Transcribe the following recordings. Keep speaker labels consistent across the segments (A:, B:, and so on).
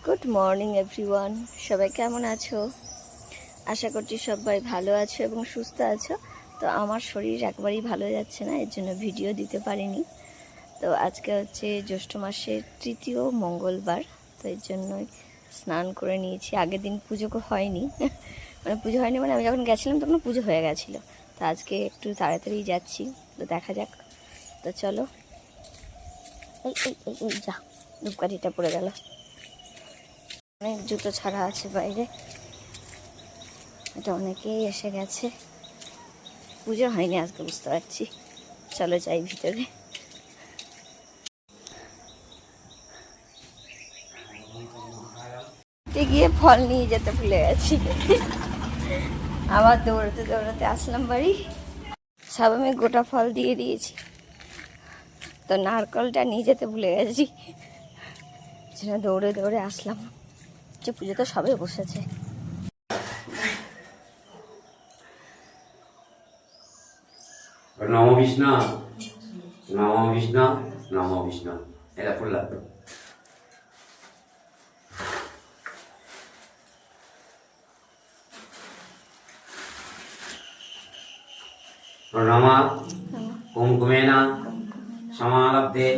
A: Good morning everyone, সবাই কেমন আছো? আশা করছি সবাই ভালো আছো এবং সুস্থ আছো। তো আমার শরীর একবারই ভালো যাচ্ছে না, এর জন্য ভিডিও দিতে পারিনি। তো আজকে হচ্ছে জ্যৈষ্ঠ মাসের তৃতীয় মঙ্গলবার, তো এর জন্যই স্নান করে নিয়েছি। আগের দিন পুজো হয়নি পুজো হয়নি মানে আমি যখন গেছিলাম তখন পুজো হয়ে গেছিলো। তো আজকে একটু তাড়াতাড়ি যাচ্ছি, তো দেখা যাক। তো চলো, এই যা ধূপকাঠিটা পড়ে গেল। অনেক জুতো ছাড়া আছে বাইরে, এটা অনেকেই এসে গেছে। পুজো হয়নি আজকে, বুঝতে পারছি। চলো যাই ভিতরে। গিয়ে ফল নিয়ে যেতে ভুলে গেছি। আবার দৌড়াতে দৌড়াতে আসলাম বাড়ি। সব আমি গোটা ফল দিয়ে দিয়েছি, তো নারকলটা নিয়ে যেতে ভুলে গেছি। দৌড়ে দৌড়ে আসলাম, যে পুজো তো সবে বসেছে।
B: নম বিষ্ণু নম বিষ্ণু নম বিষ্ণু এটা ফুল প্রণমা কুমকুমেন সমালব্ধে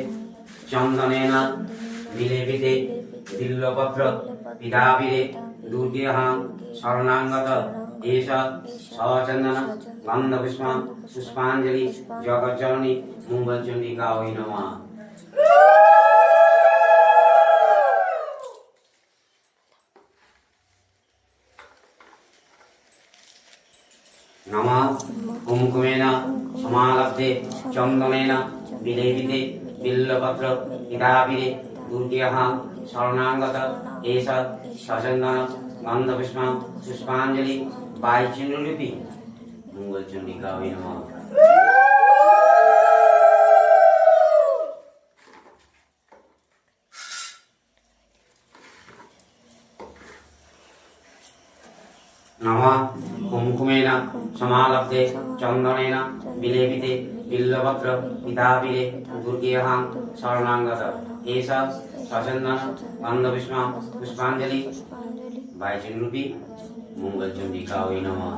B: চন্দনেন বিলেপিতে বিল্লপত্র পিতাবিরে দুর্গেহাং শরণাঙ্গত এষ সচন্দন গন্ধপুষ্প পুষ্পাঞ্জলি জগজ্জননী মঙ্গলচণ্ডিকা ওই নমঃ। নমঃ কুমকুমেন সমালব্ধে চন্দনেন বিলেপিতে বিল্লপত্র পিতাবিরে দুর্গেহাং শরণাঙ্গত এষ সচন্দন গন্ধপুষ্প পুষ্পাঞ্জলি বাইচিন্নলিপি মঙ্গলচণ্ডিকা ওই নমঃ। নমঃ কুমকুমেন সমালব্ধে চন্দনেন বিলেপিতে বিল্লপত্র পিতাবিরে দুর্গেহাং শরণাঙ্গত এষ সচন্দন গন্ধপুষ্প পুষ্পাঞ্জলি বাইচিন্নলিপি মঙ্গলচণ্ডিকা ওই নমঃ।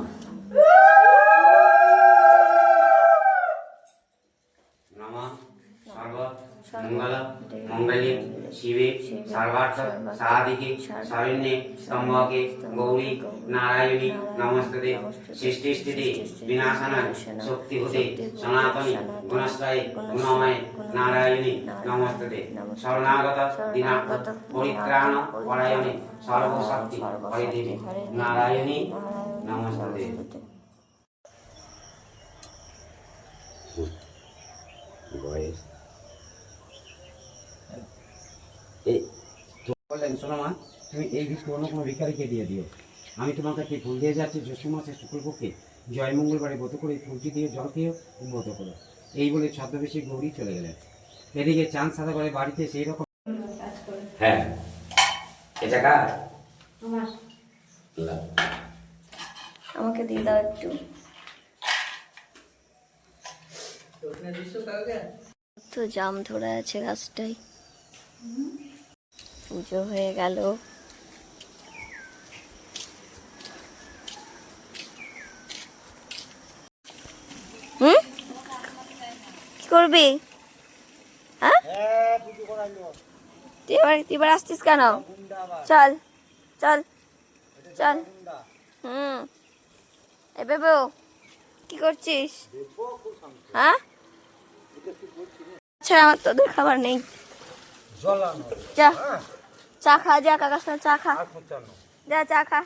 B: নমঃ সর্ব মঙ্গল মঙ্গলে শিবে সর্বার্থ সাধিকে শরণ্যে স্তম্ভকে গৌরী নারায়ণী নমস্তুতে। সৃষ্টি স্থিতি বিনাশানায় শক্তিভূতে সনাতনী গুণাশ্রয়ে গুণময়ে নারায়ণী নমস্তুতে। শরণাগত দীনার্থ পরিত্রাণ পরায়ণে সর্বশক্তি হরিদেবী নারায়ণী নমস্তুতে।
C: বললেন শোনো মা, তুমি এই বীজকে অন্য কোনো ভিখারিকে দিয়ে দিও। আমি তোমাকে একটি ফুল দিয়ে যাচ্ছি, জ্যৈষ্ঠ মাসের শুক্লপক্ষে জয় মঙ্গলবারে ব্রত করে ফুলটি দিয়ে জলকেও উন্নত করো। এই বলে ছদ্মবেশী গৌরী চলে গেলেন। এদিকে চাঁদ সাদা করে বাড়িতে সেই রকম।
B: হ্যাঁ, এটা কার?
A: আমাকে দিয়ে দাও একটু। তো জাম ধরে আছে গাছটাই। পুজো হয়ে গেল। কি করবি? হ্যাঁ, তুই এবার আসছিস কেন? চল চল চল। এ বেবু, কি করছিস? হ্যাঁ, আচ্ছা আমার তোদের খাবার নেই। যা চা খা, যা কাকার সাথে চা খা, যা চা খা।